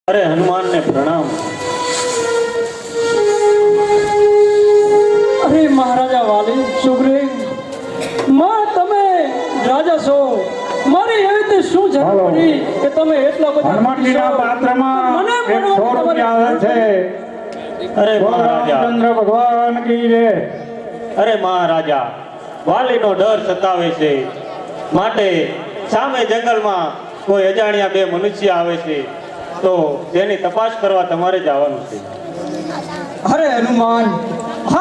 अरे हनुमान ने प्रणाम। अरे महाराजा वाली सुग्रीव मां તમે રાજા છો મારી એવી રીતે શું જરૂર પડી કે તમે એટલા બધા હનુમાનજીના પાત્રમાં 100 રૂપિયા આવે છે। अरे महाराजा ચંદ્ર ભગવાન કી જય। अरे महाराजा વાલીનો ડર સતાવે છે માટે સામે જંગલમાં કોઈ અજાણ્યા બે મનુષ્ય આવે છે તો તેની તપાસ કરવા તમારે જવાનું છે। અરે હનુમાન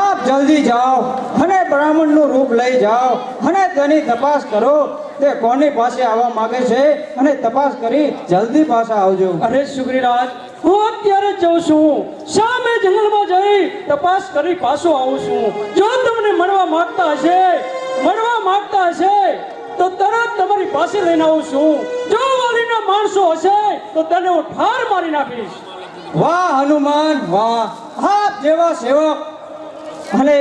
આપ જલ્દી જાઓ અને બ્રાહ્મણનું રૂપ લઈ જાઓ અને તેની તપાસ કરો તે કોની પાસે આવવા માંગે છે અને તપાસ કરી જલ્દી પાછા આવજો। અરે સુગ્રીરાજ હું અત્યારે જઉં છું સામે જંગલમાં જઈ તપાસ કરી પાછો આવું છું। જો તમને મળવા માંગતા હશે તો તરત તમારી પાસે લઈને આવું છું। જો વાલીના માણસો હશે તો તેને હું ઠાર મારી નાખીશ। વાહ હનુમાન વાહ આપ જેવા સેવક અને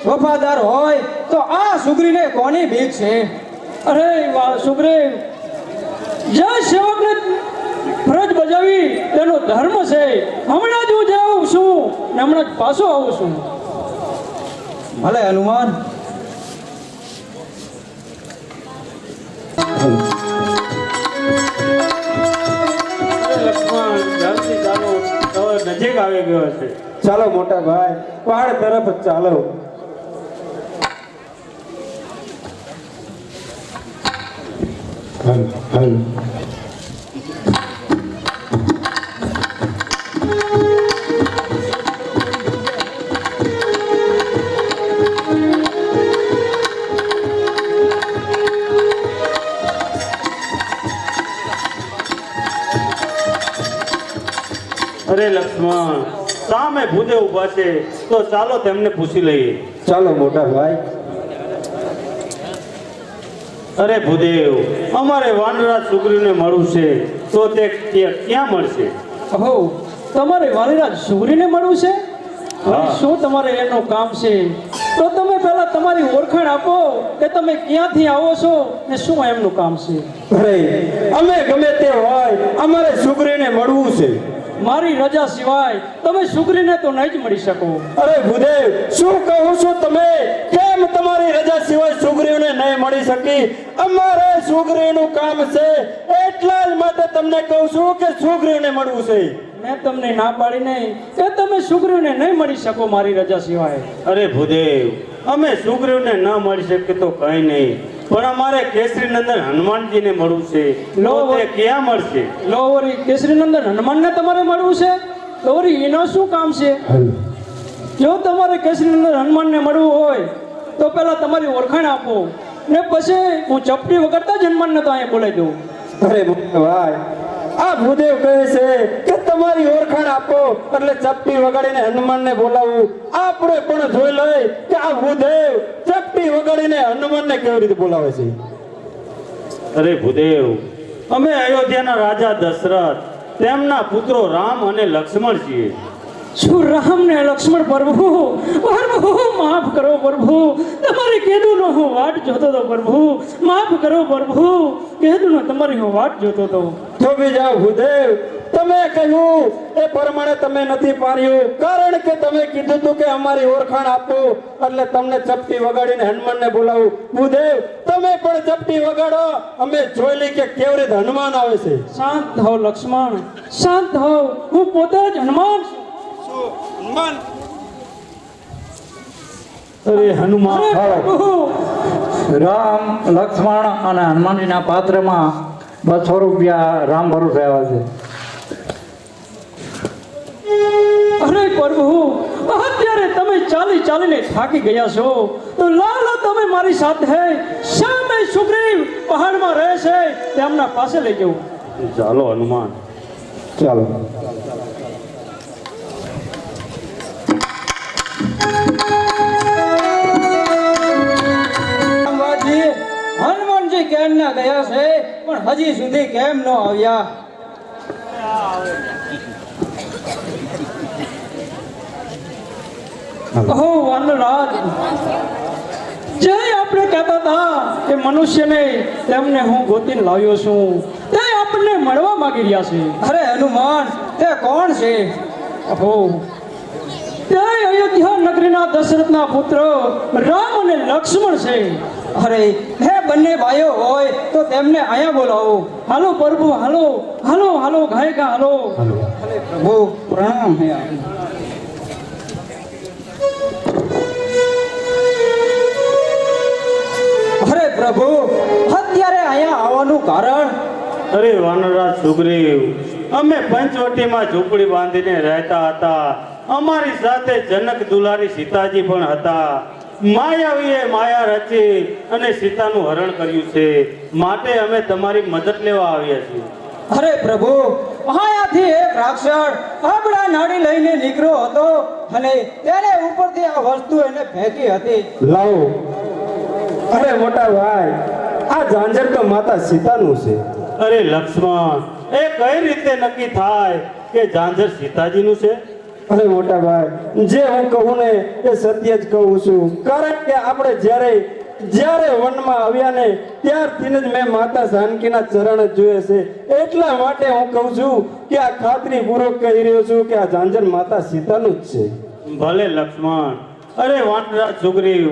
વફાદાર હોય તો આ સુગ્રીને કોની બીક છે? અરે વાહ સુગ્રીવ જે સેવકને ફરજ બજાવી તેનો ધર્મ છે। હમણાં જ હું જાઉં છું ને હમણાં જ પાછો આવું છું। ભલે હનુમાન। લક્ષ્મણ જલ્દી ચાલો તો નજીક આવી ગયો છે। ચાલો મોટા ભાઈ પહાડ તરફ ચાલો। અરે લક્ષ્મણ સામે ભૂદેવ ઊભા છે તો ચાલો તેમને પૂછી લઈએ। ચાલો મોટા ભાઈ। અરે ભૂદેવ અમારે વાનરાજ સુગ્રીવને મળવું છે તો તે ક્યાં મળશે? ઓહો તમારે વાલીરાજ સુગ્રીને મળવું છે? હા। શું તમારે એનું કામ છે તો તમે પહેલા તમારી ઓળખાણ આપો કે તમે ક્યાંથી આવો છો ને શું એમનું કામ છે? અરે અમે ગમે તે હોય અમારે સુગ્રીને મળવું છે। મારી રજા સિવાય તમે સુગ્રીને તો નહીં જ મળી શકો। અરે ભૂદેવ શું કહો છો તમે? કેમ તમારી રજા સિવાય સુગ્રીવને નહીં મળી શકી? અમારે સુગ્રીવનું કામ છે એટલા જ માટે તમને કહું છું કે સુગ્રીવને મળવું છે। મેં તમને ના પાડી નહીં કે તમે સુગ્રીવને નહીં મળી શકો મારી રજા સિવાય। અરે ભૂદેવ અમે સુગ્રીવને ન મળી શકીએ તો કઈ નહીં પણ અમારે કેસરી નંદન હનુમાનજીને મળવું છે તો તે ક્યાં મળશે? લો વરી કેસરી નંદન હનુમાનને તમારે મળવું છે તો વરી એનું શું કામ છે? જો તમારે કેસરી નંદન હનુમાનને મળવું હોય તો પહેલા તમારી ઓળખાણ આપો ને પછી હું ચપટી વગરતા જ હનુમાનને તો અહીંયા બોલાવી દઉં। અરે ભાઈ આ ભૂદેવ કહે છે કે તમારી ઓળખાણ આપો એટલે ચપટી વગાડીને હનુમાનને બોલાવું। આપણે પણ જોઈ લઈ કે આ ભૂદેવ ચપટી વગાડીને હનુમાનને કેવી રીતે બોલાવે છે। અરે ભૂદેવ અમે અયોધ્યાના રાજા દશરથ તેમના પુત્રો રામ અને લક્ષ્મણ છીએ। શું રામ ને લક્ષ્મણ પ્રભુ માફ કરો પ્રભુ તમારી કેદુનો હું વાટ જોતો હતો પ્રભુ માફ કરો પ્રભુ કેદુનો તમારી હું વાટ જોતો હતો। થોભી જાઓ ભૂદેવ તમે કહ્યું એ પ્રમાણે તમે નથી પાડ્યું કારણ કે તમે કીધું હતું કે અમારી ઓળખાણ આપો એટલે તમને ચપટી વગાડીને હનુમાનને બોલાવું। ભૂદેવ તમે પણ ચપટી વગાડો અમે જોઈ લઈ કે કેવી રીતે હનુમાન આવે છે। શાંત થાઓ લક્ષ્મણ શાંત થાઓ હું પોતે જ હનુમાન છું। અરે હનુમાન પ્રભુ રામ લક્ષ્મણ અને હનુમાનજીના પાત્રમાં 200 રૂપિયા રામ ભરોસે આવે છે। અરે પ્રભુ અત્યારે તમે ચાલીને થાકી ગયા છો તો લાલો તમે મારી સાથે સામે સુગ્રીવ પહાડમાં રહે છે તેમના પાસે લઈ જાઓ। ચાલો હનુમાન। ચાલો હનુમાનજી કેમ ના ગયા છે પણ હજી સુધી કેમ ન આવ્યા? ઓહો વાનરાજ જે આપણે કહેતા હતા કે મનુષ્યને તેમને હું ગોતીને લાવ્યો છું તે આપણને મળવા માંગી રહ્યા છે। અરે હનુમાન કોણ છે? અહો, તે અયોધ્યા નગરીના દશરથના પુત્ર રામ અને લક્ષ્મણ છે. અરે હે બંને ભાઈઓ હોય તો તેમને અહીંયા બોલાવો. હાલો પ્રભુ, હાલો હાલો હાલો ગાયકા હાલો. અરે પ્રભુ પ્રણામ. હે અરે પ્રભુ, અત્યારે અહીંયા આવવાનું કારણ? અરે વાનરરાજ સુગ્રીવ, અમે પંચવટીમાં ઝૂંપડી બાંધીને રહેતા હતા. અમારી સાથે જનક દુલારી સીતાજી પણ હતા. માયાવીએ માયા રચી અને સીતાનું હરણ કર્યું છે. માટે અમે તમારી મદદ લેવા આવ્યા છીએ. અરે પ્રભુ, અહીંયાથી એક રાક્ષસ આપણા નાડી લઈને નીકળ્યો હતો અને તેને ઉપરથી આ વસ્તુ એને ફેંકી હતી. લાવો. અરે મોટા ભાઈ, આ ઝાંઝર તો માતા સીતાનું છે. અરે લક્ષ્મણ, એ કઈ રીતે નક્કી થાય કે ઝાંઝર સીતાજીનું છે? અરે મોટા ભાઈ, જે હું કહું ને એ સત્ય જ કહું છું. કારણ કે આપણે જ્યારે વનમાં આવ્યા ને ત્યારથી જ મેં માતા જાનકીના ચરણ જ જોયે છે. એટલા માટે હું કહું છું કે આ ખાતરી પૂર્વક કહી રહ્યો છું કે આ ઝાંઝર માતા સીતાનું જ છે. ભલે લક્ષ્મણ. અરે વાનરરાજ સુગ્રીવ,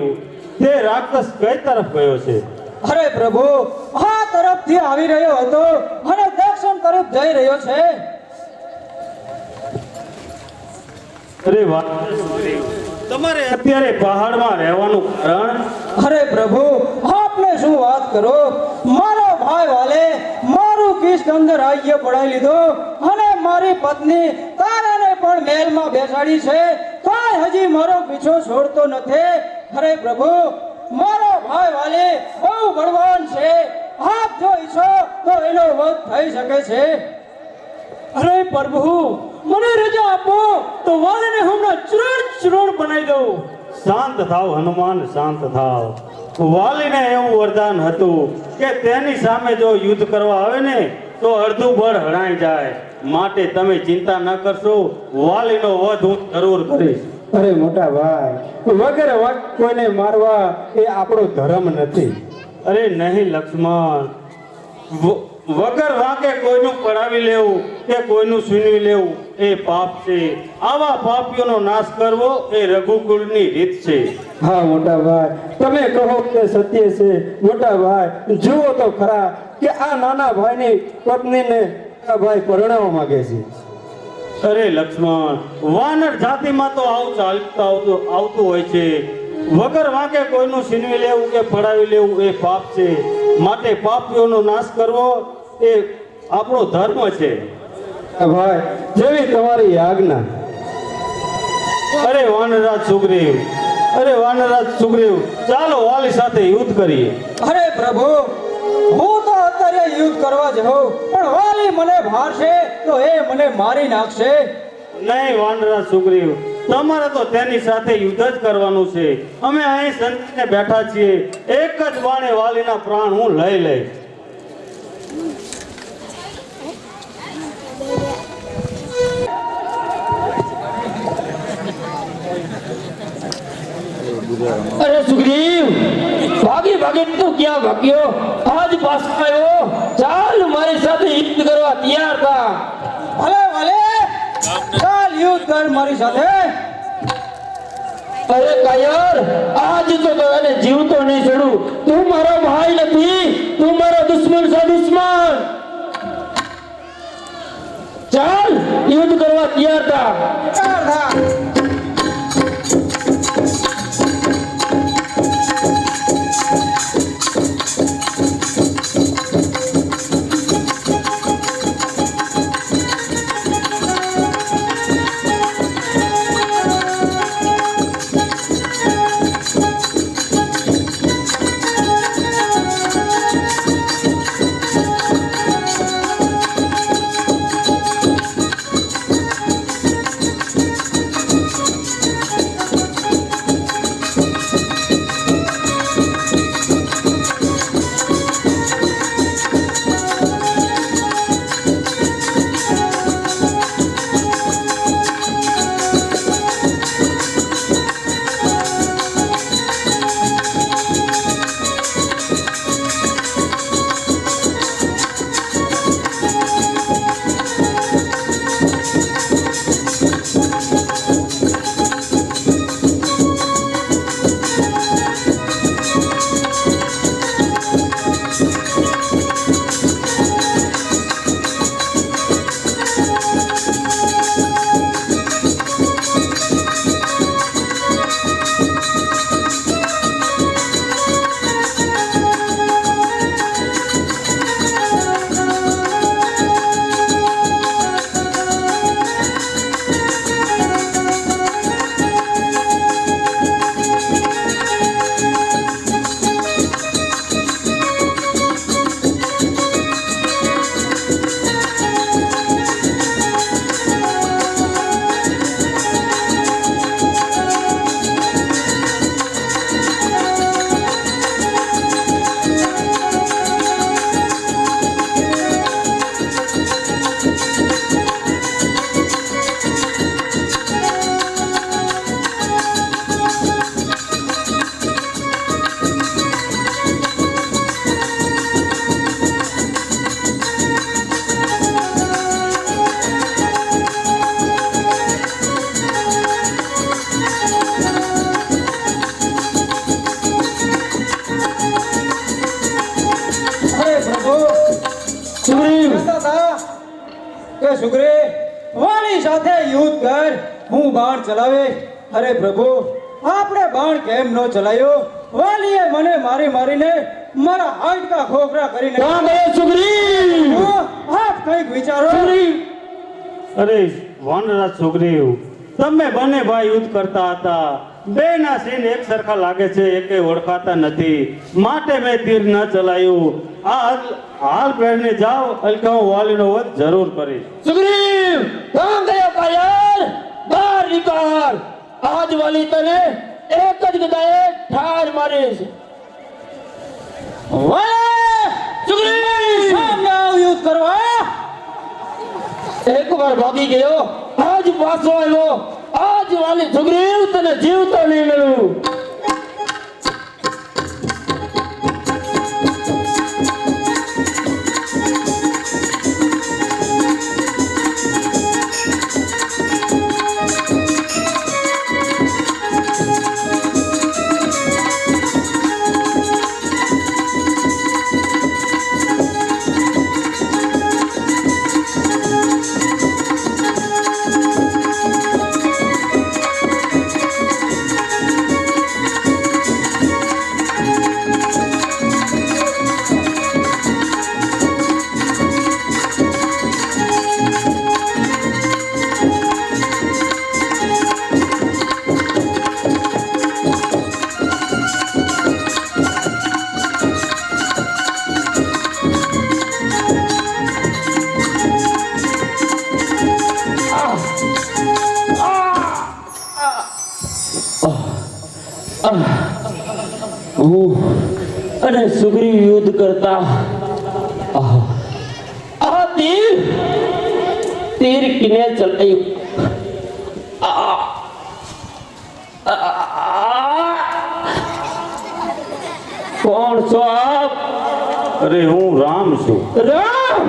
તે રાક્ષસ કઈ તરફ ગયો છે? અરે પ્રભુ, આ તરફથી આવી રહ્યો હતો અને દક્ષિણ તરફ જઈ રહ્યો છે. અરે વાનરરાજ સુગ્રીવ, તમારે અત્યારે પહાડમાં રહેવાનું કારણ? અરે પ્રભુ, આપને શું વાત કરો. મારો ભાઈ વાલે મારું કિષ્કંદ રાજ્ય પડાવી લીધો અને મારી પત્ની તારાને પણ મહેલમાં બેસાડી છે. કાંઈ હજી મારો પીછો છોડતો નથી. અરે પ્રભુ, મારો ભાઈ વાલે બહુ બળવાન છે. આપ જો ઈચ્છો તો એનો વધ થઈ શકે છે. અરે પ્રભુ, મને રજા આપો તો વાલીને હમણાં ચૂરણ બનાવી દઉં. શાંત થાવ હનુમાન, શાંત થાવ. વાલીને એવું વરદાન હતું કે તેની સામે જો યુદ્ધ કરવા આવે ને તો અડધું બળ હણાઈ જાય. માટે તમે ચિંતા ન કરશો, વાલીનો વધ હું જરૂર કરીશ. અરે મોટા ભાઈ, વગર વાંક કોઈને મારવા એ આપણો ધર્મ નથી. અરે નહીં લક્ષ્મણ, વગર વાંકે કોઈનું પડાવી લેવું કે કોઈનું છીનવી લેવું એ પાપ છે. આવા પાપીઓનો નાશ કરવો એ રઘુકુળની રીત છે. હા મોટા ભાઈ, તમે કહો કે સત્ય છે. મોટા ભાઈ, જુઓ તો ખરા કે આ નાના ભાઈની પત્નીને આ ભાઈ પરણાવવા માંગે છે. અરે લક્ષ્મણ, વાનર જાતિમાં તો આવું ચાલતું આવતું હોય છે. વગર વાંકે કોઈનું છીનવી લેવું કે પડાવી લેવું એ પાપ છે. માટે પાપીઓનો નાશ કરવો એ આપણો ધર્મ છે. ભાઈ, જેવી તમારી આજ્ઞા. અરે વાનરરાજ સુગ્રીવ, અરે વાનરરાજ સુગ્રીવ, ચાલો વાલી સાથે યુદ્ધ કરીએ. અરે પ્રભુ, હું તો અત્યારે યુદ્ધ કરવા જાઉં પણ વાલી મને ભારશે તો એ મને મારી નાખશે. નહીં વાનરરાજ સુગ્રીવ, તમારે તો તેની સાથે યુદ્ધ જ કરવાનું છે. અમે અહીં સંતીને બેઠા છીએ. એક જ બાણે વાલીના પ્રાણ હું લઈ લઈશ. અરે સુગ્રીવ, ભાગી ભાગી તું ક્યાં ભાગ્યો? આજ પાછો આવ્યો. ચાલ મારી સાથે યુદ્ધ કરવા તૈયાર થા. ભલે ભલે, ચાલ યુદ્ધ કર મારી સાથે. અરે કાયર, આજ તો તને જીવતો નહીં છોડું. તું મારો ભાઈ નથી, તું મારો દુશ્મન છે, દુશ્મન. ચાલ યુદ્ધ કરવા તૈયાર થા. તૈયાર થા. વાલી સાથે યુદ્ધ કર, હું બાણ ચલાવે. અરે પ્રભુ, આપણે બાણ કેમ ન ચલાયો? વાલીએ મને મારી મારીને મારા હાડકા ખોખરા કરીને. ક્યાં ગયો સુગ્રીવ? આપ કંઈક વિચારો. અરે વાનરાજ સુગ્રીવ, તમે બંને ભાઈ યુદ્ધ કરતા હતા. બેના સીન એક સરખા લાગે છે, એકે ઓળખાતા નથી, માટે મેં તીર ન ચલાયું. હાલ પહેરને જાઓ, અલકા હું વાલીનો વધ જરૂર કરીશ. સુગ્રીવ, ક્યાં ગયો કાયર? બહાર નીકળ. આજ વાલી તને એક જ ગદાએ ઠાર મારીશ. વાલે! સુગ્રીવ, સામે આવ યુદ્ધ કરવા. એકવાર ભાગી ગયો, આજ પાછો આવ્યો. આજ વાલી સુગ્રીવ તને જીવતો નહીં મળ્યું. અને સુગ્રીવ યુદ્ધ કરતા આ તીર કિને ચલાયું. કોણ છો આપ? અરે હું રામ છું. રામ!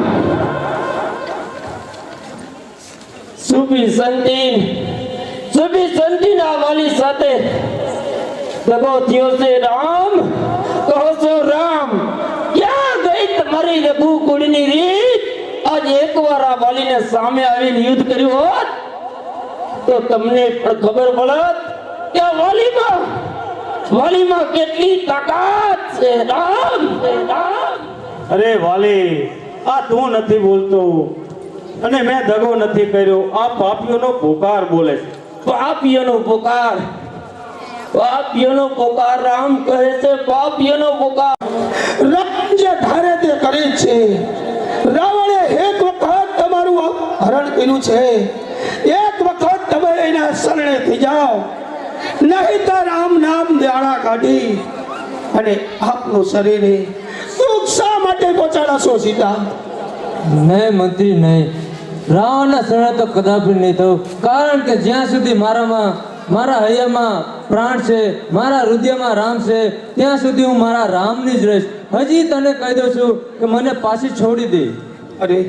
સુબી સંતી ના વાલી સાથે દગો થયો છે. રામ કહો છો રામ? ક્યાં ગઈ તમારી રઘુ કુળની રીત? આજ એકવાર આ વાલીને સામે આવીને યુદ્ધ કર્યું હોત તો તમને પણ ખબર પડત કે આ વાલીમાં કેટલી તાકાત છે. રામ! અરે વાલી, આ તું નથી બોલતો અને મેં દગો નથી કર્યો. આ પાપીઓનો પોકાર બોલે છે. પાપીઓનો પોકાર? પાપીઓનો પોકાર? રામ કહે છે પાપીઓનો પોકાર. રામ જે ધારે તે કરે છે. રાવણે એક વખત તમારું હરણ કર્યું છે, એક વખત તમે એના શરણે થઈ જાઓ, નહીં તો રામ નામ દાણા કાઢી અને આપનું શરીરે દુઃખ શા માટે પહોંચાડશો સીતા? નહીં મંત્રી, નહીં. રાવણના શરણે તો કદાપી નહીં થવું, કારણ કે જ્યાં સુધી મારા હૈયામાં પ્રાણ છે, મારા હૃદયમાં રામ છે, ત્યાં સુધી હું મારા રામની જ રહીશ. હજી તને કહી દઉં છું કે મને પાછી છોડી દે. અરે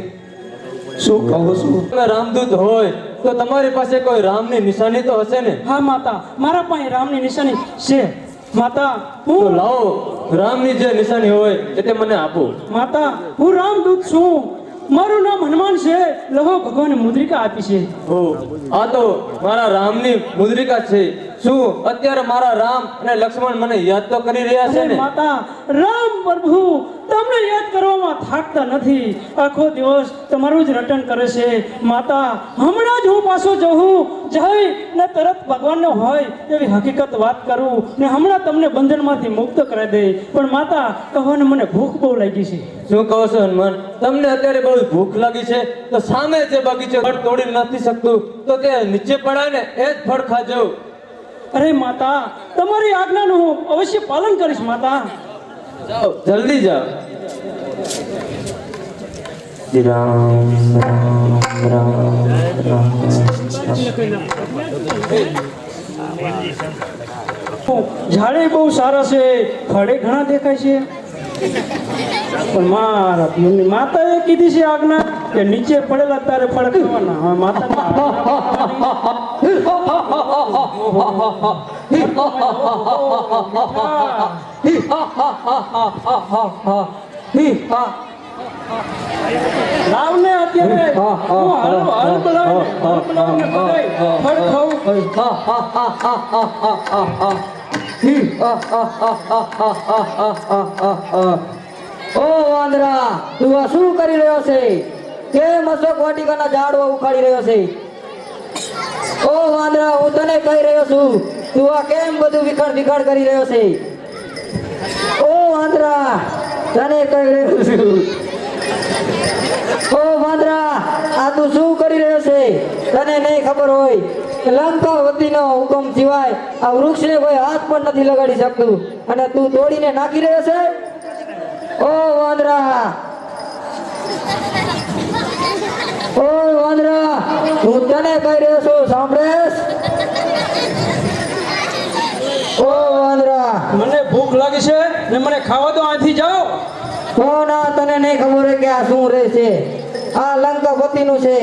શું કહો છો? તમે રામદૂત હોય તો તમારી પાસે કોઈ રામની નિશાની તો હશે ને? હા માતા, મારા પાસે રામની નિશાની છે. માતા, તો હું લાવો, રામની જે નિશાની હોય એ તે મને આપો. માતા, હું રામદૂત છું. મારું નામ હનુમાન છે. લહો ભગવાને મુદ્રિકા આપી છે. ઓ, આ તો મારા રામની મુદ્રિકા છે. શું અત્યારે મારા રામ અને લક્ષ્મણ મને યાદ તો કરી રહ્યા છે અરે ને? માતા, રામ પ્રભુ તમને યાદ કરવામાં થાકતા નથી. આખો દિવસ તમારું જ રટન કરે છે. માતા, હમણાં જ હું પાછો જઈ ને તરત ભગવાનનો હોય એવી હકીકત વાત કરું ને હમણાં તમને બંધનમાંથી મુક્ત કરી દે. પણ માતા, કહોને મને ભૂખ બહુ લાગી છે. શું કહો છો હનુમાન? તમને અત્યારે બહુ ભૂખ લાગી છે તો સામે જે બગીચો ફળ તોડી નથી શકતું તો તે નીચે પડાય ને એ જ ફળ ખાજો. અરે માતા, તમારી આજ્ઞાનું હું અવશ્ય પાલન કરીશ. માતા, જાઓ, જલ્દી જાઓ. રામ રામ રામ ઝાડે બહુ સારા છે, ફળે ઘણા દેખાય છે, પણ મારા પીરની માતાએ કીધી છે આજ્ઞા કે નીચે પડેલા તારે ફળ ખાવાના. હા, લાવને અત્યારે હા, હા, હું હાલ હા, હાલ બોલાવીને હા, બોલાવીને બધાય ફળ ખાઉં. ઓ વાંદરા, તું આ શું કરી રહ્યો છે? કેમ અશોક વાટિકાના ઝાડવા ઉખાડી રહ્યો છે? ઓ વાંદરા, હું તને કહી રહ્યો છું, તું આ કેમ બધું વિખાડ કરી રહ્યો છે? ઓ વાંદરા, તને કહી રહ્યો છું. ઓ વાંદરા, આ તું શું કરી રહ્યો છે? તને નહીં ખબર હોય, લંકાવતીનો હુકમ સિવાય આ વૃક્ષને કોઈ હાથ પણ નથી લગાડી શકતું, અને તું તોડીને નાખી રહ્યો છે? ઓ વાંદરા, ઓ વાંદરા, હું તને કહી રહ્યો છું, સાંભળેશ? ઓ વાંદરા, મને ભૂખ લાગી છે ને મને ખાવા દો, અહીંથી જાઓ. કોના તને નહીં ખબર હોય કે આ શું રહેશે? આ લંકાપતિનું છે,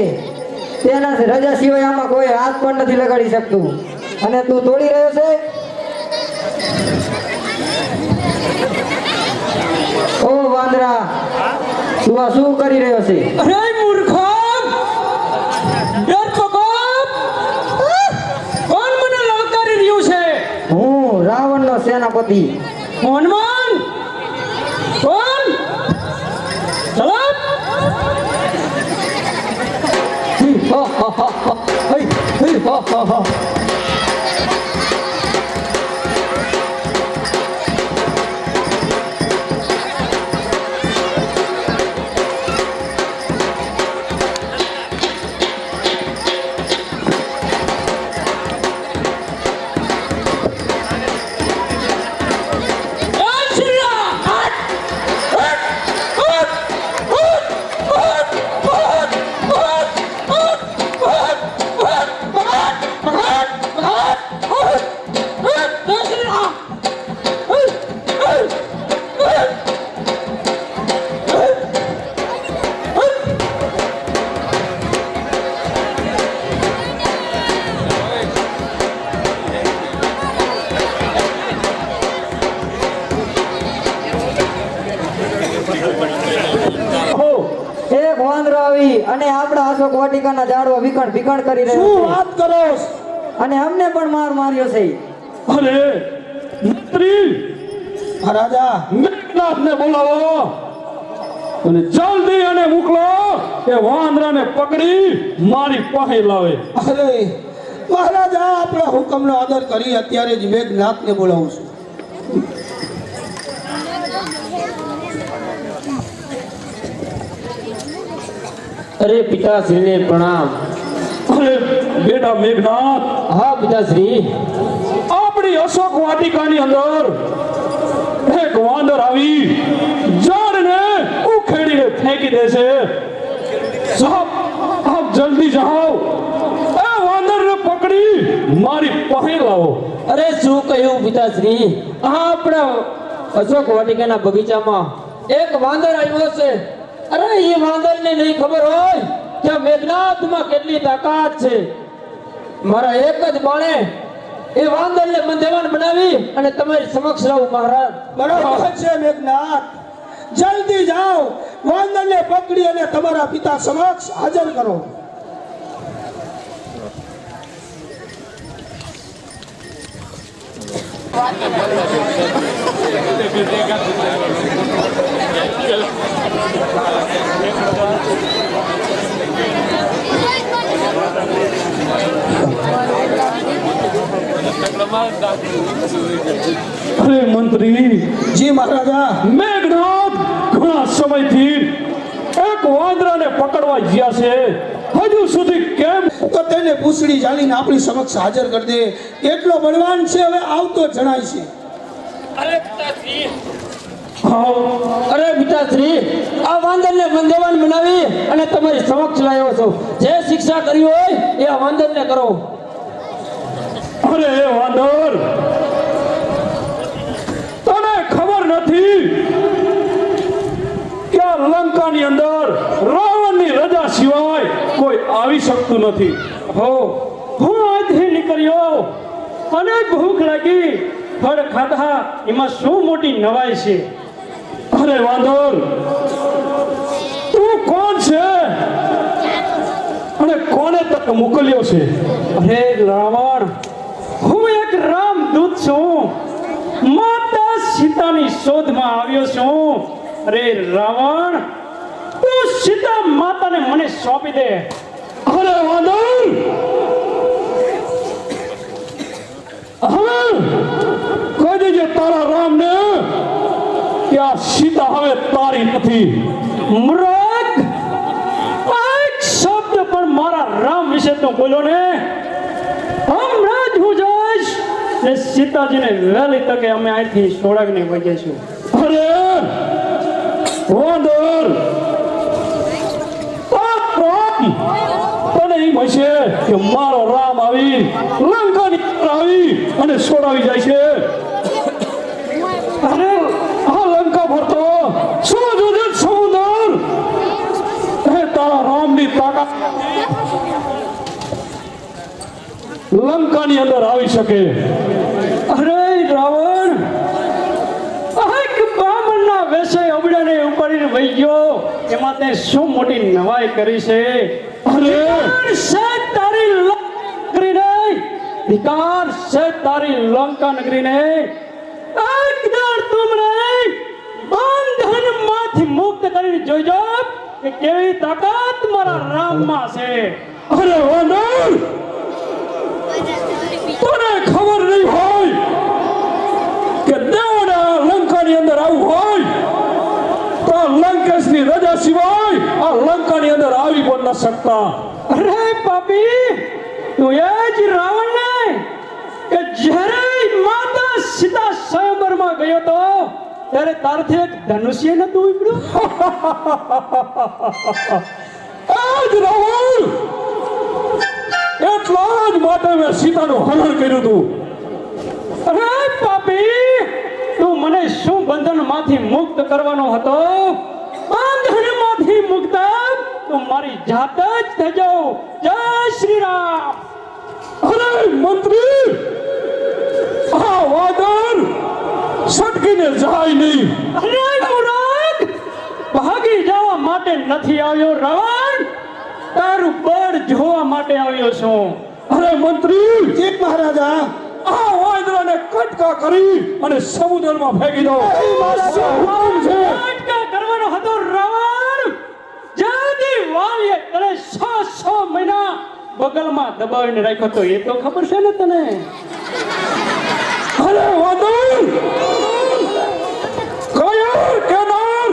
તેના રજા સિવાય આમાં કોઈ હાથ પણ નથી લગાડી શકતું, અને તું તોડી રહ્યો છે? ઓ વાંદરા, તું આ શું કરી રહ્યો છે? અરે મૂર્ખા, ડરપોકો, કોણ મને લલકારી રહ્યું છે? હું રાવણનો સેનાપતિ. હનુમાન, કોણ? ચલો. એક વાંદરો આવી અને આપણા અશોક વાટિકાના ઝાડવા વિખંડ કરી રહ્યો શું છે, વાત કરો છો? અને અમને પણ માર્યો છે. અરે મંત્રી, મહારાજા મેઘનાથને બોલાવો અને જલ્દી અને મોકલો કે વાંદરાને પકડી મારી પાસે લાવે. અરે મહારાજા, આપણા હુકમનો આદર કરી અત્યારે જ મેઘનાથને બોલાવું છું. અરે પિતાશ્રીને પ્રણામ. અરે બેટા મેઘનાથ, હા પિતાશ્રી. આપણી અશોક વાટિકાની અંદર એક વાંદર આવી ઝાડને ઉખેડીને ફેંકી દેશે. સાહેબ, આપ જલ્દી જાઓ, એ વાંદરને પકડી મારી પાસે લાવો. અરે શું કહ્યું પિતાશ્રી? આ આપણા અશોક વાટિકાના બગીચામાં એક વાંદર આવ્યો છે. અરે એ વાંદરને નહીં ખબર હોય કે મેઘનાથમાં કેટલી તાકાત છે. મારા એક જ બાણે એ વાંદરને બંધેવાન બનાવી અને તમારી સમક્ષ લાવું મહારાજ. બરાબર છે મેઘનાથ, જલ્દી જાઓ, વાંદરને પકડી અને તમારા પિતા સમક્ષ હાજર કરો. અરે મંત્રી, જી મહારાજા. મેઘનાથ ઘણા સમયથી એક વાંદરાને પકડવા ગયા છે, હજુ સુધી કેમ? તો તેને પૂછડી જાળીને આપણી સમક્ષ હાજર કરી દે, એટલો બળવાન છે, હવે આવતો જણાય છે. અરે પિતાશ્રી, આ વાંદરને બંધેવાન બનાવી અને તમારી સમક્ષ લાવ્યો છું. જે શિક્ષા કરી હોય એ આ વાંદરને કરો. અરે એ વાંદર, તને ખબર નથી કે આ લંકાની અંદર રાવણની રજા સિવાય કોઈ આવી શકતું નથી. હો, હું અહીંથી નીકળ્યો અને ભૂખ લાગી, ફળ ખાધા, એમાં શું મોટી નવાઈ છે? અરે વાંદર, કોણ છે અને કોને તક મોકલ્યો છે? અરે રાવણ, હું એક રામદૂત છું, માતા સીતાની શોધમાં આવ્યો છું. અરે રાવણ, તું સીતા માતાને મને સોંપી દે. અરે વાનર, હવે કહી દેજે તારા રામને કે આ સીતા હવે તારી નથી. મૂર્ખ, એક શબ્દ પણ મારા રામ વિશે તું બોલ્યો ને, હમણાં જ હું જઈશ ને સીતાજીને વહેલી તકે અમે અહીંથી સોળાગને વજેશું. અરે વાનર, તને એમ હશે કે મારો રામ આવી લંકાની અંદર આવી અને છોડાવી જાય છે. અરે આ લંકા ભરતો શું જોજે સમુદ્ર, એ તારા રામની તાકાત લંકાની અંદર આવી શકે. અરે રાવણ, એક બ્રાહ્મણના વેશે અબડાને ઉપાડીને વહી ગયો, એમાં તે શું મોટી નવાઈ કરી છે? ધિક્કાર છે તારી લંકા નગરીને. એક દાડ તું મને બંધનમાંથી મુક્ત કરીને જોઈજો કે કેવી તાકાત મારા રામમાં છે. અરે વાનર, તને ખબર નહીં હોય કે દેવોને લંકાની અંદર આવવું હોય તો લંકેશની રજા સિવાય આ લંકાની અંદર આવી પણ ન શકતા. અરે પાપી, તું એ જ રાવણ ને કે જ્યારે માતા સીતા સ્વયંવરમાં ગયો તો ત્યારે તારથી એક ધનુષ્ય નતું ઉપડ્યું? આજ રાવણ, એટલા જ માટે મેં સીતાનું હરણ કર્યું હતું. અરે પાપી, તું મને શું બંધનમાંથી મુક્ત કરવાનો હતો? બંધનમાંથી મુક્ત તું મારી જાત જ થઈ જાઉં. જય શ્રી રામ. અરે મંત્રી, આ વાદળ સટકીને જાય નહીં. અરે મૂર્ખ, ભાગી જવા માટે નથી આવ્યો રાવણ, તારું બળ જોવા માટે આવ્યો છું. અરે મંત્રી, ઠીક મહારાજા. આ વાદળાને કટકા કરી અને સમુદ્રમાં ફેંકી દો. હુકમ છે. નાટક કરવાનો હતો રાવણ. જાદી વાલીએ તને 6 મહિના બગલમાં દબાવીને રાખ્યો તો એ તો ખબર છે ને તને? અરે વાદળ, કયો કેનાર,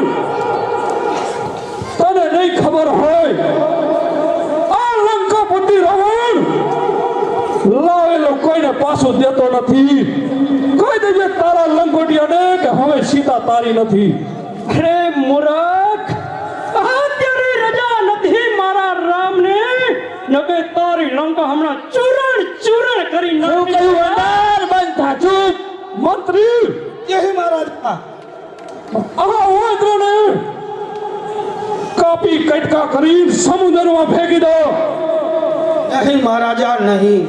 તને નહીં ખબર હોય આ લંકાપતિ રાવણ લાવેલો કોઈને પાછું દેતો નથી. કહી દેજે તારા લંગોટિયાને કે હવે સીતા તારી નથી. અરે મૂર્ખ, અત્યારે રજા નથી મારા રામને, નકે તારી લંકા હમણાં ચૂરણ કરી નાખી. બંધ થા, ચૂપ. મંત્રી, જય મહારાજા. આ વાદળાને કાપી કટકા કરી સમુદ્રમાં ફેંકી દો. નહીં મહારાજા, નહીં.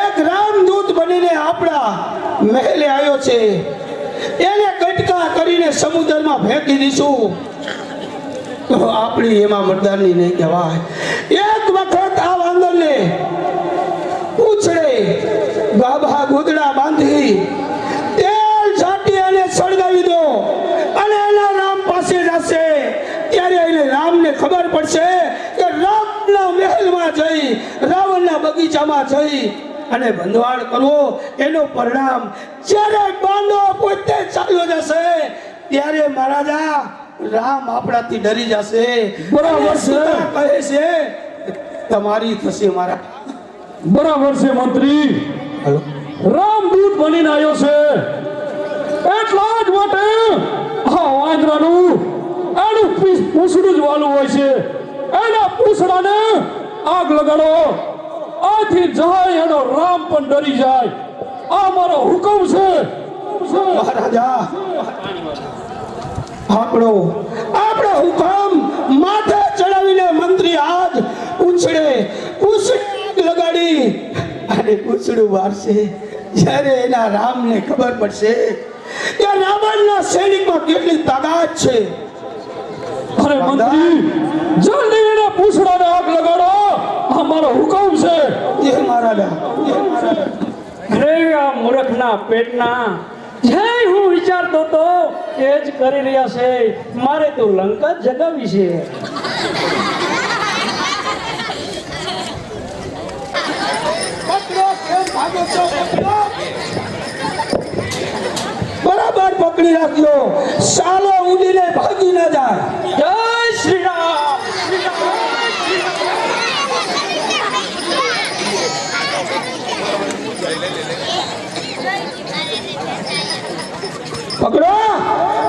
એક રામદૂત બનીને આપણા મહેલે આવ્યો છે, એને કટકા કરીને સમુદ્રમાં ફેંકી દઈશું તો આપણી એમાં મરદાની નહીં કહેવાય. એક વખત આ વાંદરને પૂછડે ગાભા ગોદડા બાંધી તેલ છાંટી અને સળગાવી દો અને એના રામ પાસે જશે, ત્યારે એને રામને ખબર પડશે કે રામના મહેલમાં જઈ રાવણના બગીચામાં જઈ અને બંધવાળ કરવો એનો પરિણામ જ્યારે બાંધો પોતે ચાલ્યો જશે ત્યારે મહારાજા રામ આપણાથી ડરી જશે. બરાબર છે. સીતા કહે છે તમારી થશે મારા. બરાબર છે મંત્રી, રામદૂત બનીને આવ્યો છે એટલા જ માટે આ વાંદરાનું એનું પૂછડું જ વાલું હોય છે. એના પૂછડાને આગ લગાડો, આથી જાય એનો રામ પણ ડરી જાય. આ મારો હુકમ છે. મહારાજા, આપણો હુકમ માથે ચડાવીને મંત્રી આજ પૂછડે લગાડી અને પૂછડું વારશે. જ્યારે એના રામને ખબર પડશે કે રાવણના સૈનિકમાં કેટલી તાકાત છે અરે મંત્રી જલ્દી એના પૂછડાને આગ લગાડો, આ મારો હુકમ છે. એ મહારાજા અરે આ મૂર્ખના પેટના જે હું વિચારતો તો એ જ કરી રહ્યા છે. મારે તો લંકા જગાવી છે. પકડો, કેમ ભાગો છો? પકડો. બરાબર પકડી રાખ્યો, સાલો ઉડીને ભાગી ના જાય. જય શ્રી રામ. પકડો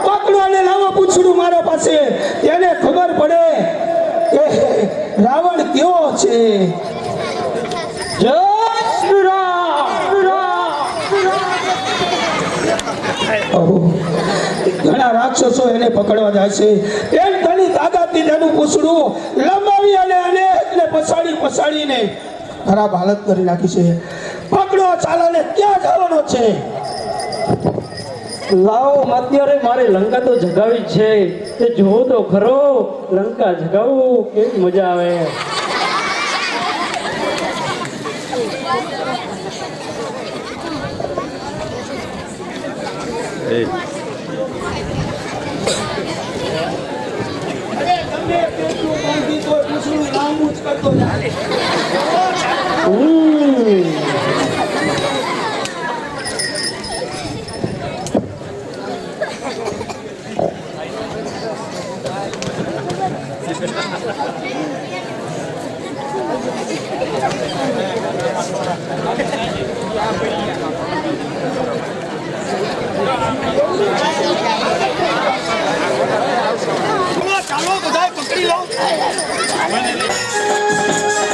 પકડો અને લાવો પૂછડું મારા પાસે, તેને ખબર પડે કે રાવણ કેવો છે. જય શ્રી રામ. ઓહો, ઘણા રાક્ષસો એને પકડવા જાય છે. એમ તેની તાકાતથી તેનું પૂછડું લંબાવી અને અનેકને પછાડીને ખરાબ હાલત કરી નાખી છે. પકડો, ચાલાને ક્યાં જવાનો છે? લાવો અત્યારે મારે લંકા તો જગાવી જ છે. તે જોવો તો ખરો, લંકા જગાવું કેવી મજા આવે. પૂછડું લાંબુ જ કરતો જાય. ચાલો બધા પકડી લો.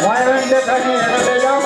વાયરન દેખાડી એને લઈ જાઓ.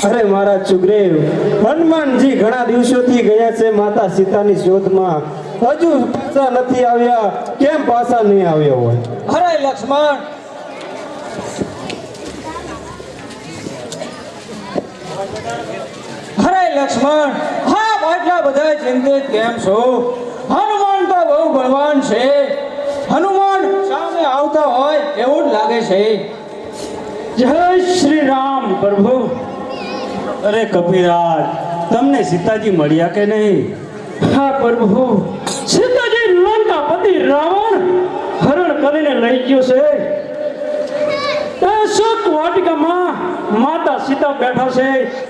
અરે મારા સુગ્રીવ, હનુમાનજી ઘણા દિવસોથી ગયા છે માતા સીતાની શોધમાં, હજુ પાછા નથી આવ્યા. કેમ પાછા નહીં આવ્યા હોય? અરે લક્ષ્મણ, અરે લક્ષ્મણ, હા આટલા બધા ચિંતિત કેમ છો? હનુમાન તો બહુ બળવાન છે. હનુમાન સામે આવતા હોય એવું જ લાગે છે. જય શ્રી રામ પ્રભુ. અરે કપિરાજ, તમને સીતાજી મળ્યા કે નહીં? હા પ્રભુ, સીતાજી લંકાપતિ રાવણ હરણ કરીને લઈ ગયો છે. એ સુખ વાટિકામાં માતા સીતા બેઠા છે,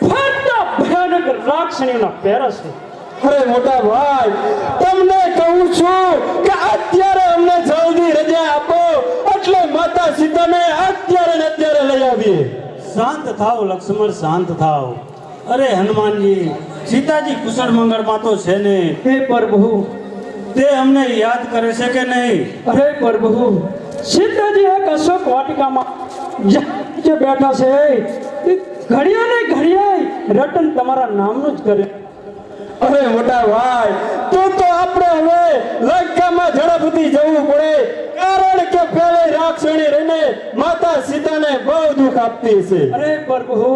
ફરતા ભયાનક રાક્ષણીઓના પહેરા છે. અરે મોટા ભાઈ, તમને કહું છું કે અત્યારે અમને જલ્દી રજા આપો, એટલે માતા સીતાને અત્યારે ને અત્યારે લઈ આવીએ. શાંત થાવ લક્ષ્મણ, શાંત થાવ. અરે હનુમાનજી, સીતાજી કુશળ મંગળમાં તો છે ને. હે પ્રભુ, તે અમને યાદ કરે છે કે નહીં? અરે પ્રભુ, સીતાજી એક અશોક વાટિકામાં જે બેઠા છે તે ઘડિયા ને ઘડિયા રટન તમારા નામનું જ કરે. અરે મોટા ભાઈ, તો આપણે હવે લંકામાં ઝડપથી જવું પડે, કારણ કે પેલે રાક્ષણી રહીને માતા સીતાને બહુ દુઃખ આપતી છે. અરે પ્રભુ,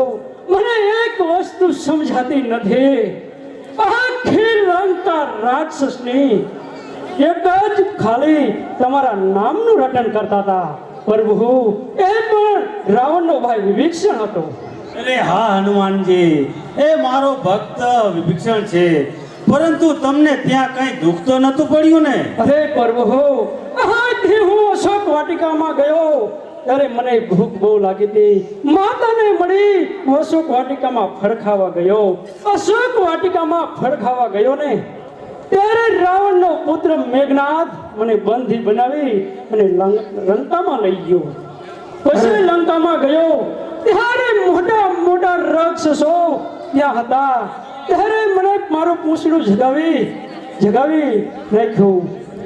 મને એક વસ્તુ સમજાતી નથી. આખી લંકા રાક્ષસની એક જ ખાલી તમારા નામનું રટન કરતા હતા. પ્રભુ, એ પણ રાવણનો ભાઈ વિભીષણ હતો. અરે હા હનુમાનજી, એ મારો ભક્ત વિભીષણ છે, પરંતુ તમને ત્યાં કઈ દુઃખ તો નતું પડ્યું ને? અરે પ્રભુ, આજથી હું અશોક વાટિકામાં ગયો ત્યારે મને ભૂખ બહુ લાગી હતી. માતાને મળી હું અશોક વાટિકામાં ફળ ખાવા ગયો. અશોક વાટિકામાં ફળ ખાવા ગયો ને ત્યારે રાવણનો પુત્ર મેઘનાદ મને બંધી બનાવી અને લંકામાં લઈ ગયો. પછી લંકામાં ગયો ત્યારે મોટા મોટા રાક્ષસો ત્યાં હતા. ત્યારે મને મારું પૂંછડું જગાવી નાખ્યું.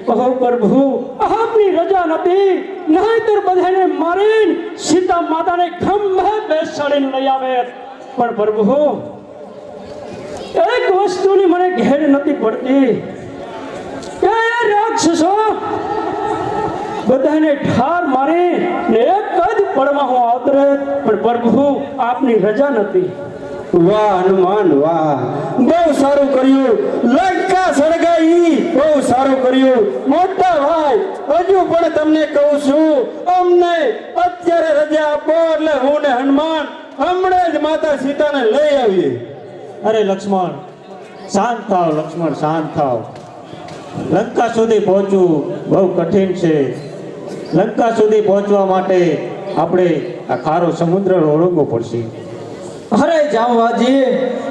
કહો પ્રભુ, આપની રજા નથી, નહીંતર બધાને મારીને સીતા માતાને ખંભે બેસાડીને લઈ આવે. પણ પ્રભુ, એક વસ્તુની મને ઘેર નથી પડતી કે રાક્ષસો બધાને ઠાર મારી ને એક જ પડમાં હું આવતો રહે. પણ પ્રભુ, આપની રજા નથી. વાહ હનુમાન વાહ, બહુ સારું કર્યું. લંકા સળગાઈ, બહુ સારું કર્યું. મોટા ભાઈ, હજુ પણ તમને કહું છું, અમને અત્યારે રજા આપો, એટલે હું ને હનુમાન હમણાં જ માતા સીતાને લઈ આવીએ. અરે લક્ષ્મણ, શાંત થાવ લક્ષ્મણ, શાંત થાવ. લંકા સુધી પહોંચવું બહુ કઠિન છે. લંકા સુધી પહોંચવા માટે આપણે આ ખારો સમુદ્ર ઓળંગવો પડશે. અરે જામવાજી,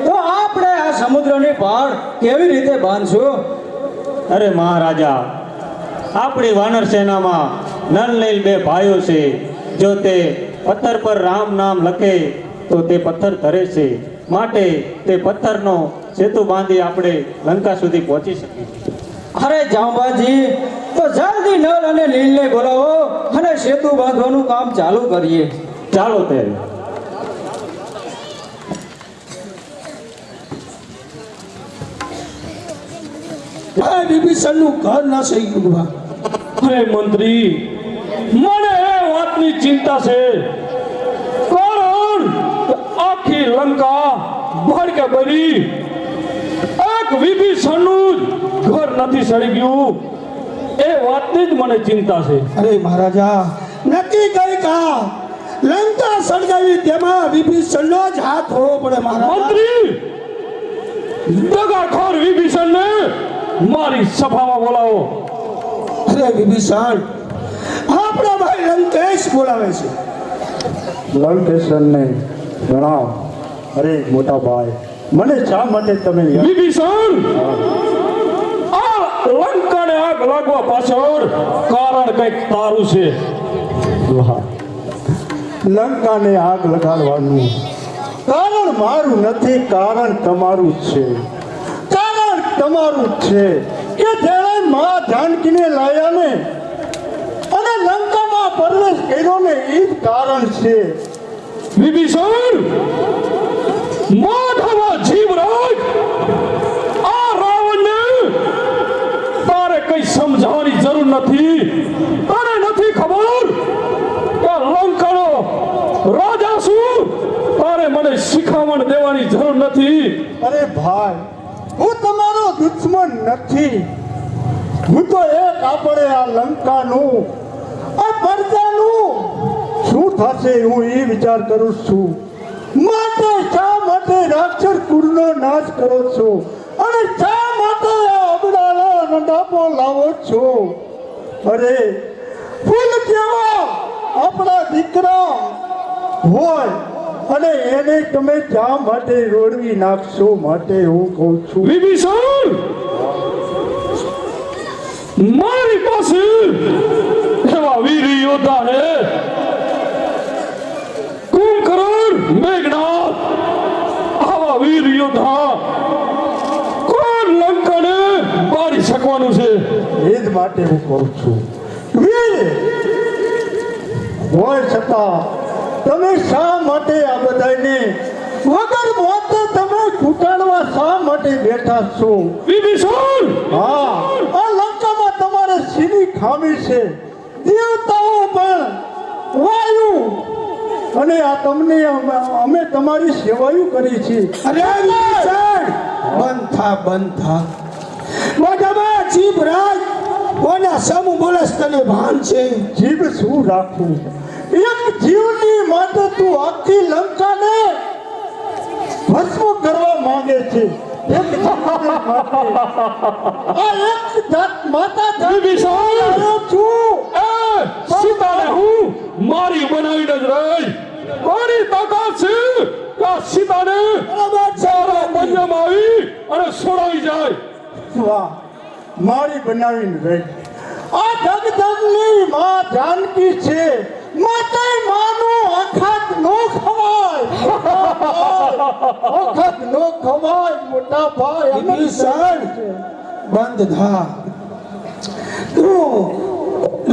તો આપણે આ સમુદ્રની પાળ કેવી રીતે બાંધશું? અરે મહારાજા, આપણી વાનર સેનામાં નલ નીલ બે ભાઈઓ છે. જો તે પથ્થર પર રામ નામ લખે તો તે પથ્થર ધરે છે. માટે તે પથ્થરનો સેતુ બાંધી આપણે લંકા સુધી પહોંચી શકીએ. અરે જામવાજી, તો જલ્દી નળ અને નીલને બોલાવો અને સેતુ બાંધવાનું કામ ચાલુ કરીએ. ચાલો ત્યારે. આ વિભીષણનું ઘર ના સહી ગયું. અરે મંત્રી, મને એ વાતની ચિંતા છે, કારણ આખી લંકા ભડકે ભરી એક વિભીષણનું ઘર નથી સડી ગયું, એ વાતની જ મને ચિંતા છે. અરે મહારાજા, નક્કી કઈ કા લંકા સળગાવી તેમાં વિભીષણનો જ હાથ હોવો પડે મહારાજા. મંત્રી, દગાખોર વિભીષણને મારી સભામાં બોલાવો. અરે વિભીષણ, આપણા ભાઈ લંકેશ બોલાવે છે. લંકેશને જણાવ. અરે મોટા ભાઈ, મને શા માટે તમે વિભીષણ, આ લંકાને આગ લાગવા પાછળ કારણ કંઈક તારું છે. લંકાને આગ લગાડવાનું કારણ મારું નથી, કારણ તમારું છે. કારણ તમારું છે કે જેણે માં જાનકીને લાયા ને અને લંકામાં પ્રવેશ કર્યો ને, એ જ કારણ છે. વિભીષણ, માધવા જીવરાજ, આ રાવણને તારે કઈ સમજાવવાની જરૂર નથી. તને નથી ખબર કે લંકાનો રાજા શું? તારે મને શીખામણ દેવાની જરૂર નથી. અરે ભાઈ, હું તમારો દુશ્મન નથી. હું તો એક આપણે આ લંકાનું, આ પ્રજાનું શું થશે હું એ વિચાર કરું છું. માટે શા માટે રાક્ષસ કુળનો નાશ કરો છો અને શા માટે આ અબડાનો નડાપો લાવો છો? અરે ફૂલ કેવા આપણા દીકરા હોય અને એને તમે જા માટે રોડવી નાખશો માટે હું કહું છું વિભીષણ મારી પાસે એવા વીર યોદ્ધા હે કુંભકર્ણ મેઘનાથ આવા વીર યોદ્ધા કોણ લંકાને બાળી શકવાનું છે એ જ માટે હું કહું છું વીર હોય છતાં તમે શા માટે આ બધાને વગર મોતે તમે ઘૂંટાડવા શા માટે બેઠા છો વિભીષણ હા આ લંકામાં તમારે સીધી ખામી છે દેવતાઓ પણ વાયુ અને આ તમને અમે તમારી સેવાયું કરી છે અરે વિભીષણ, બંધ થા મોઢામાં જીભ રાખ. કોના સામું બોલસ તને ભાન છે? જીભ શું રાખવું એક જીવની માટે તું આખી લંકાને ભસ્મ કરવા માંગે છે એક જીવને માટે. આ એક જાત માતા વિભીષણ છું સીતાને હું મારી બનાવીને જ રહી કોની તાકાત છે કે આ સીતાને સારા પંજામાં આવી અને છોડાવી જાય વાહ મારી બનાવીને રહી આ જગદગની માં જાનકી છે માટે માનું અખત નો ખવાય અખત નો ખવાય મોટા ભાઈ અમે વિભીષણ, બંધ થા. તું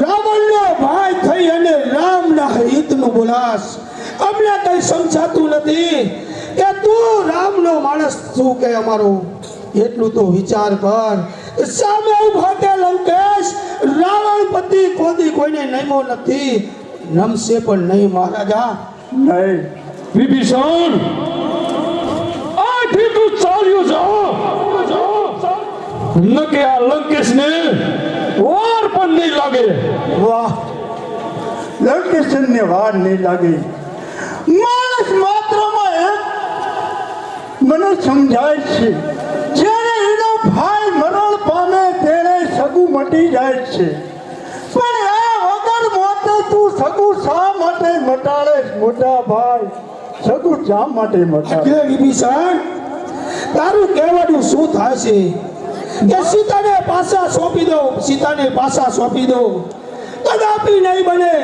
રાવણનો ભાઈ થઈ અને રામના હિતનું બોલાસ. અમને કઈ સમજાતું નથી કે તું રામનો માણસ છું કે અમારો. એટલું તો વિચાર કર. સામે ઉભા તે લંકેશ રાવણ પતિ કોદી કોઈને નમ્યો નથી, નમશે પણ નહીં મહારાજા. નહીં વિભીષણ આથી તું ચાલ્યો જા ન કે આ લંકેશને વાર પણ નહીં લાગે વાહ લંકેશનને વાર નહીં લાગે માણસ માત્રમાં એક મને સમજાય છે જ્યારે એનો ભાઈ મરણ પામે તેને સગું મટી જાય છે પણ આ વગર મોતે તું સગું શા માટે મટાડે મોટા ભાઈ સગું શા માટે મટાડે કે વિભીષણ, તારું કહેવાનું શું થાય છે કે સીતાને પાછા સોંપી દો, સીતાને પાછા સોંપી દો. કદાપી નહીં બને.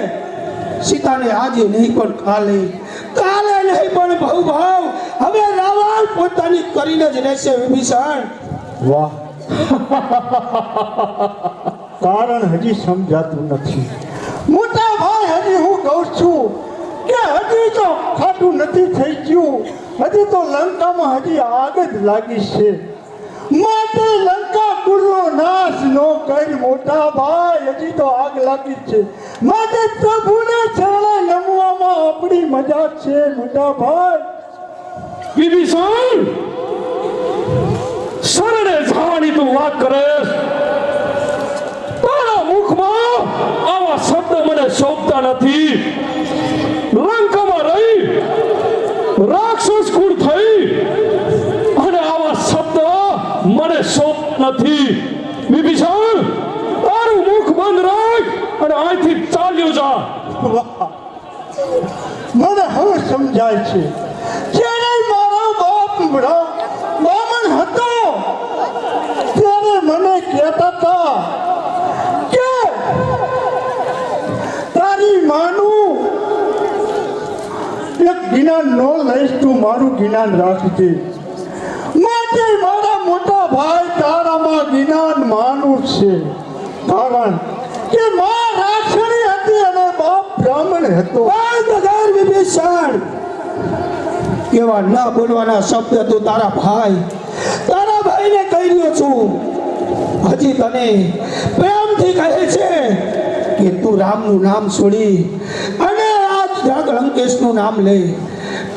સીતાને આજે નહીં પણ કાલે, કાલે નહીં પણ બહુ ભાવ હવે રાવણ પોતાની કરીને જ રહેશે. વિભીષણ, વાહ કારણ હજી સમજાતું નથી મોટા ભાઈ. હજી હું કહું છું કે હજી તો ખાટું નથી થઈ ગયું, હજી તો લંકામાં હજી આગ જ લાગી છે માટે લંકા કુળનો નાશ નો કરી મોટા ભાઈ. હજી તો આગ લાગી છે માટે પ્રભુને ચરણે નમવામાં આપણી મજા છે મોટા ભાઈ. વિભીષણ શરણે જવાની તું વાત કરે તારા મુખમાં આવા શબ્દ મને શોભતા નથી. લંકામાં રહી રાક્ષસ કુળ થઈ અને આવા શબ્દ મને શોભ નથી. વિભીષણ તારું મુખ બંધ રાખ અને અહીંથી ચાલ્યો જા. વાહ! મને હવે સમજાય છે જ્યારે મારો બાપ બ્રાહ્મણ હતો ત્યારે મને કહેતા હતા કે તારી માનું એક જ્ઞાન નો લઈશ, તું મારું જ્ઞાન રાખજે. માટે મારા મોટા ભાઈ તારામાં જ્ઞાન માનું છે કારણ કે માં રાક્ષણી હતી અને બાપ બ્રાહ્મણ હતો. બંધ કર વિભીષણ. એવા ના બોલવાના શબ્દ તું તારા ભાઈને કહી રહ્યો છું. હજી તને પ્રેમથી કહે છે કે તું રામનું નામ છોડી અને આ જગ લંકેશનું નામ લે.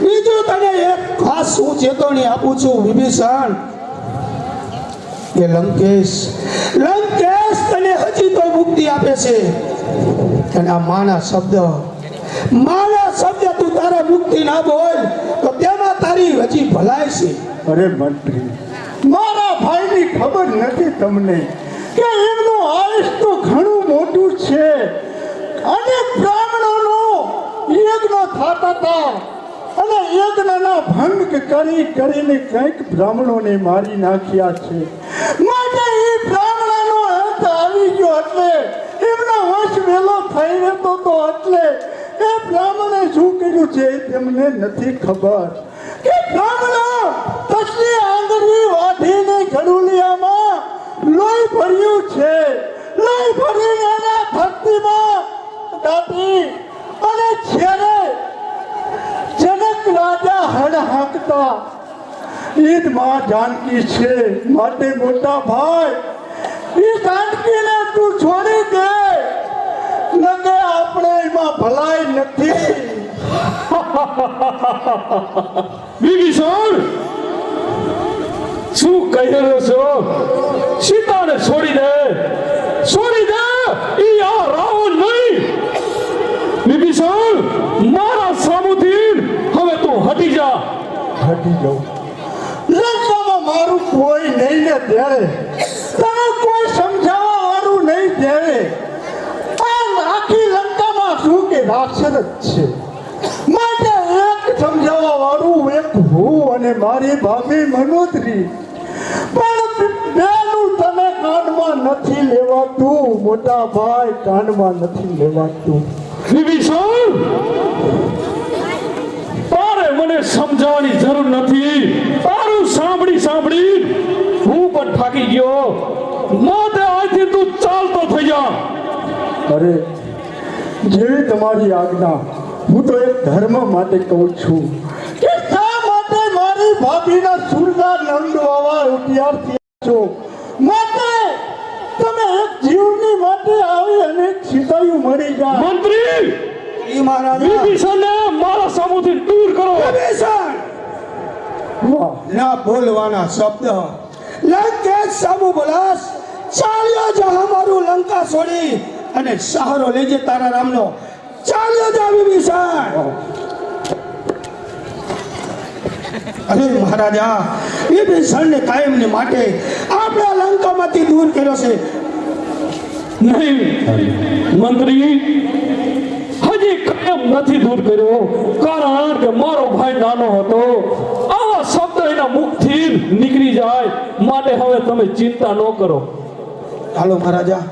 બીજું તને એક ખાસ હું ચેતવણી આપું છું વિભીષણ કે લંકેશ તને હજી તો મુક્તિ આપે છે અને આ માના શબ્દ તું તારા મુક્તિ ના બોલ તો તેમાં તારી હજી ભલાઈ છે. અરે મંત્રી, મારા ભાઈની ખબર નથી તમને કે એમનું આયુષ તો ઘણું મોટું છે અને બ્રાહ્મણોનો યજ્ઞ થતા હતા અને યજ્ઞના ભંગ કરીને કંઈક બ્રાહ્મણોને મારી નાખ્યા છે. માટે એ બ્રાહ્મણનો અંત આવી ગયો એટલે એમનો વંશ વેલો થઈ રહેતો તો એટલે એ બ્રાહ્મણે શું કર્યું છે તેમને નથી ખબર કે બ્રાહ્મણો તસલી આંગળી વાઢીને ગડુલિયામાં લોહી ભર્યું છે. લોહી ભરીને એના ભક્તિમાં દાટી અને છેલ્લે જનક રાજા હડ હાંકતા ઈદ માં જાનકી છે. માટે મોટા ભાઈ એ જાનકીને તું છોડી દે, નકે આપણે એમાં ભલાઈ નથી. વિભીષણ શું કહી રહ્યો છો? સીતાને છોડી દે, છોડી દે. ઈ આ રાવણ નહીં. વિભીષણ મારા સામુથી હવે તું હટી જા. હટી જાઉં. લંકામાં મારું કોઈ નહીં ને ત્યારે તને કોઈ સમજાવવા વાળું નહીં ત્યારે આ આખી લંકામાં શું કે રાક્ષસ જ છે. માટે એક સમજાવવા વાળું એક હું અને મારી ભાભી મનોત્રી. પણ બેનું તને કાનમાં નથી લેવાતું મોટા ભાઈ, કાનમાં નથી લેવાતું. વિભીષણ તારે મને સમજાવવાની જરૂર નથી. તારું સાંભળી હું પણ થાકી ગયો. માટે આજથી તું ચાલતો થઈ જા. અરે જેવી તમારી આજ્ઞા. હું તો એક ધર્મ માટે કહું છું કે શા માટે મારી ભાભીના સુરદાર નંદવાવા ઉઠિયાર થયા છો. માટે તમે એક જીવની માટે આવી અને સીતાયું મળી જાય. મંત્રી ઈ મહારાજા વિભીષણને મારા સામુથી દૂર કરો. વિભીષણ વાહ, ના બોલવાના શબ્દ લંકેશ સામુ બોલાસ. ચાલ્યો જા અમારું લંકા છોડી અને સહારો લેજે તારા રામનો. ચાલ્યો જા વિભીષણ. અરે મહારાજા વિભીષણને કાયમને માટે આપણા લંકામાંથી દૂર કર્યો છે. નહીં મંત્રી, હજી કાયમ નથી દૂર કર્યો. કારણ કે મારો ભાઈ નાનો હતો. આવા શબ્દ એના મુખથી નીકળી જાય. માટે હવે તમે ચિંતા ન કરો. હાલો મહારાજા.